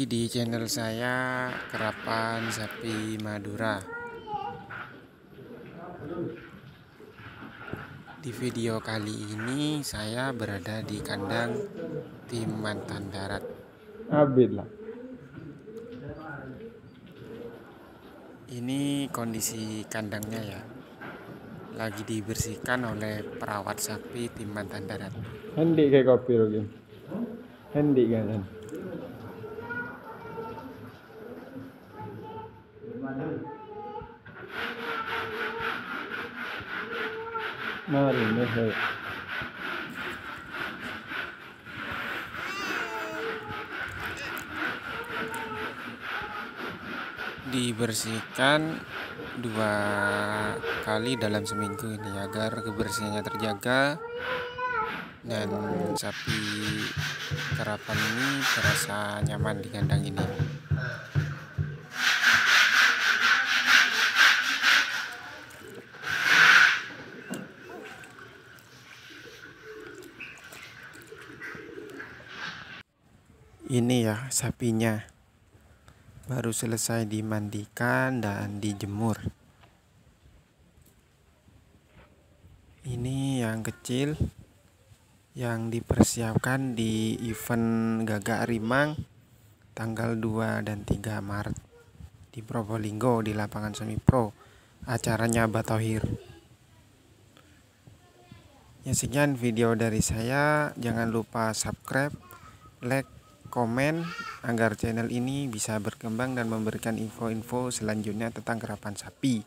lagi di channel saya Kerapan Sapi Madura. Di video kali ini saya berada di kandang tim Mantan Darat. Ini kondisi kandangnya ya, lagi dibersihkan oleh perawat sapi tim Mantan Darat. Hendik kayak kopi lagi. Hendik kan. Mari nih. Dibersihkan 2 kali dalam seminggu ini agar kebersihannya terjaga dan sapi kerapan ini terasa nyaman di kandang ini. Ini ya sapinya, baru selesai dimandikan dan dijemur. Ini yang kecil yang dipersiapkan di event Gagak Rimang tanggal 2 dan 3 Maret di Probolinggo di lapangan Semi Pro, acaranya Abah Thohir. Ya, sekian video dari saya. Jangan lupa subscribe, like, komen agar channel ini bisa berkembang dan memberikan info-info selanjutnya tentang kerapan sapi.